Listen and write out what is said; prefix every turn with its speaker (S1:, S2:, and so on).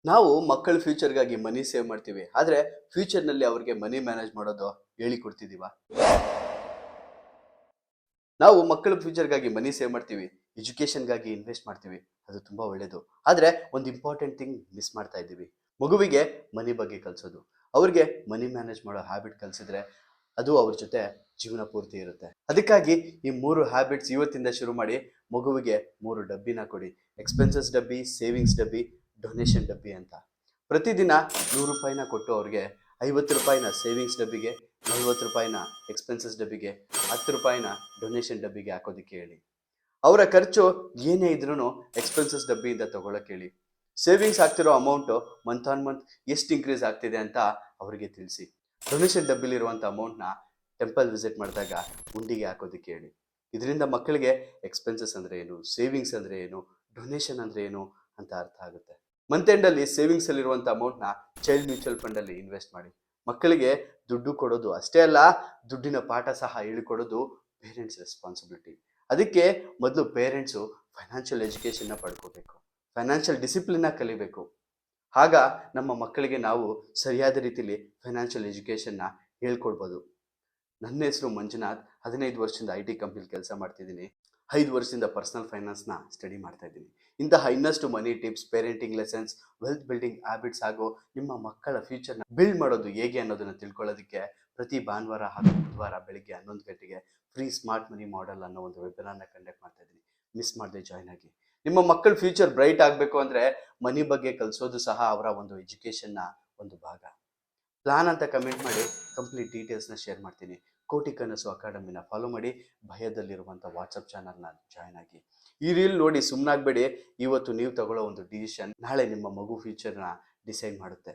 S1: ನಾವು ಮಕ್ಕಳ ಫ್ಯೂಚರ್ಗಾಗಿ ಮನಿ ಸೇವ್ ಮಾಡ್ತೀವಿ. ಆದ್ರೆ ಫ್ಯೂಚರ್‌ನಲ್ಲಿ ಅವ್ರಿಗೆ ಮನಿ ಮ್ಯಾನೇಜ್ ಮಾಡೋದು ಹೇಳಿಕೊಡ್ತಿದೀವಾ? ನಾವು ಮಕ್ಕಳ ಫ್ಯೂಚರ್‌ಗಾಗಿ ಮನಿ ಸೇವ್ ಮಾಡ್ತೀವಿ. ಎಜುಕೇಷನ್‌ಗಾಗಿ ಇನ್ವೆಸ್ಟ್ ಮಾಡ್ತೀವಿ. ಅದು ತುಂಬಾ ಒಳ್ಳೇದು. ಆದ್ರೆ ಒಂದು ಇಂಪಾರ್ಟೆಂಟ್ ಥಿಂಗ್ ಮಿಸ್ ಮಾಡ್ತಾ ಇದ್ದೀವಿ. ಮಗುವಿಗೆ ಮನಿ ಬಗ್ಗೆ ಕಲ್ಸೋದು. ಅವ್ರಿಗೆ ಮನಿ ಮ್ಯಾನೇಜ್ ಮಾಡೋ ಹ್ಯಾಬಿಟ್ ಕಲ್ಸಿದ್ರೆ ಅದು ಅವ್ರ ಜೊತೆ ಜೀವನ ಪೂರ್ತಿ ಇರುತ್ತೆ. ಅದಕ್ಕಾಗಿ ಈ 3 ಹ್ಯಾಬಿಟ್ಸ್ ಇವತ್ತಿಂದ ಶುರು ಮಾಡಿ ಮಗುವಿಗೆ 3 ಡಬ್ಬಿನ ಕೊಡಿ. ಎಕ್ಸ್‌ಪೆನ್ಸಸ್ ಡಬ್ಬಿ, ಸೇವಿಂಗ್ಸ್ ಡಬ್ಬಿ, ಡೊನೇಷನ್ ಡಬ್ಬಿ ಅಂತ. ಪ್ರತಿದಿನ ₹100ನ ಕೊಟ್ಟು ಅವ್ರಿಗೆ ₹50ನ ಸೇವಿಂಗ್ಸ್ ಡಬ್ಬಿಗೆ, ₹40ನ ಎಕ್ಸ್‌ಪೆನ್ಸಸ್ ಡಬ್ಬಿಗೆ, ₹10ನ ಡೊನೇಷನ್ ಡಬ್ಬಿಗೆ ಹಾಕೋದಕ್ಕೆ ಹೇಳಿ. ಅವರ ಖರ್ಚು ಏನೇ ಇದ್ರೂ ಎಕ್ಸ್‌ಪೆನ್ಸಸ್ ಡಬ್ಬಿಯಿಂದ ತಗೊಳಕ್ಕೆ ಹೇಳಿ. ಸೇವಿಂಗ್ಸ್ ಆಗ್ತಿರೋ ಅಮೌಂಟು ಮಂತ್ ಆನ್ ಮಂತ್ ಎಷ್ಟು ಇನ್ಕ್ರೀಸ್ ಆಗ್ತಿದೆ ಅಂತ ಅವರಿಗೆ ತಿಳಿಸಿ. ಡೊನೇಷನ್ ಡಬ್ಬಿಲಿರುವಂಥ ಅಮೌಂಟ್‌ನ ಟೆಂಪಲ್ ವಿಸಿಟ್ ಮಾಡಿದಾಗ ಹುಂಡಿಗೆ ಹಾಕೋದಕ್ಕೆ ಹೇಳಿ. ಇದರಿಂದ ಮಕ್ಕಳಿಗೆ ಎಕ್ಸ್‌ಪೆನ್ಸಸ್ ಅಂದರೆ ಏನು, ಸೇವಿಂಗ್ಸ್ ಅಂದರೆ ಏನು, ಡೊನೇಷನ್ ಅಂದರೆ ಏನು ಅಂತ ಅರ್ಥ ಆಗುತ್ತೆ. ಮಂತ್ ಎಂಡಲ್ಲಿ ಸೇವಿಂಗ್ಸಲ್ಲಿರುವಂಥ ಅಮೌಂಟ್‌ನ ಚೈಲ್ಡ್ ಮ್ಯೂಚುವಲ್ ಫಂಡಲ್ಲಿ ಇನ್ವೆಸ್ಟ್ ಮಾಡಿ. ಮಕ್ಕಳಿಗೆ ದುಡ್ಡು ಕೊಡೋದು ಅಷ್ಟೇ ಅಲ್ಲ, ದುಡ್ಡಿನ ಪಾಠ ಸಹ ಹೇಳಿಕೊಡೋದು ಪೇರೆಂಟ್ಸ್ ರೆಸ್ಪಾನ್ಸಿಬಿಲಿಟಿ. ಅದಕ್ಕೆ ಮೊದಲು ಪೇರೆಂಟ್ಸು ಫೈನಾನ್ಷಿಯಲ್ ಎಜುಕೇಷನ್ನ ಪಡ್ಕೋಬೇಕು. ಫೈನಾನ್ಷಿಯಲ್ ಡಿಸಿಪ್ಲಿನ್ನ ಕಲಿಬೇಕು. ಆಗ ನಮ್ಮ ಮಕ್ಕಳಿಗೆ ನಾವು ಸರಿಯಾದ ರೀತಿಲಿ ಫೈನಾನ್ಷಿಯಲ್ ಎಜುಕೇಷನ್ನ ಹೇಳ್ಕೊಡ್ಬೋದು. ನನ್ನ ಹೆಸರು ಮಂಜುನಾಥ್. 15 ವರ್ಷದಿಂದ IT ಕಂಪ್ನಿಲಿ ಕೆಲಸ ಮಾಡ್ತಿದ್ದೀನಿ. 5 ವರ್ಷದಿಂದ ಪರ್ಸನಲ್ ಫೈನಾನ್ಸ್ನ ಸ್ಟಡಿ ಮಾಡ್ತಾ ಇದ್ದೀನಿ. ಇಂತಹ ಇನ್ನಷ್ಟು money tips, parenting lessons, wealth building habits ಹಾಗೂ ನಿಮ್ಮ ಮಕ್ಕಳ ಫ್ಯೂಚರ್ನ ಬಿಲ್ಡ್ ಮಾಡೋದು ಹೇಗೆ ಅನ್ನೋದನ್ನು ತಿಳ್ಕೊಳ್ಳೋದಕ್ಕೆ ಪ್ರತಿ ಭಾನುವಾರ ಹಾಗೂ ಬುಧವಾರ ಬೆಳಿಗ್ಗೆ 11 ಗಂಟೆಗೆ ಫ್ರೀ ಸ್ಮಾರ್ಟ್ ಮನಿ ಮಾಡೆಲ್ ಅನ್ನೋ ಒಂದು ವೆಬಿನಾರ್ನ ಕಂಡಕ್ಟ್ ಮಾಡ್ತಾ ಇದ್ದೀನಿ. ಮಿಸ್ ಮಾಡದೆ ಜಾಯ್ನ್ ಆಗಿ. ನಿಮ್ಮ ಮಕ್ಕಳ ಫ್ಯೂಚರ್ ಬ್ರೈಟ್ ಆಗಬೇಕು ಅಂದರೆ ಮನಿ ಬಗ್ಗೆ ಕಲಿಸೋದು ಸಹ ಅವರ ಒಂದು ಎಜುಕೇಷನ್ನ ಒಂದು ಭಾಗ. ಪ್ಲಾನ್ ಅಂತ ಕಮೆಂಟ್ ಮಾಡಿ ಕಂಪ್ಲೀಟ್ ಡೀಟೇಲ್ಸ್ನ ಶೇರ್ ಮಾಡ್ತೀನಿ. ಕೋಟಿ ಕನಸು ಅಕಾಡೆಮಿನ ಫಾಲೋ ಮಾಡಿ, ಭಯದಲ್ಲಿರುವಂಥ ವಾಟ್ಸಪ್ ಚಾನಲ್ನ ಜಾಯ್ನ್ ಆಗಿ. ಈ ರೀಲ್ ನೋಡಿ ಸುಮ್ಮನಾಗಬೇಡಿ. ಇವತ್ತು ನೀವು ತಗೊಳ್ಳೋ ಒಂದು ಡಿಸಿಷನ್ ನಾಳೆ ನಿಮ್ಮ ಮಗು ಫ್ಯೂಚರ್ನ ಡಿಸೈಡ್ ಮಾಡುತ್ತೆ.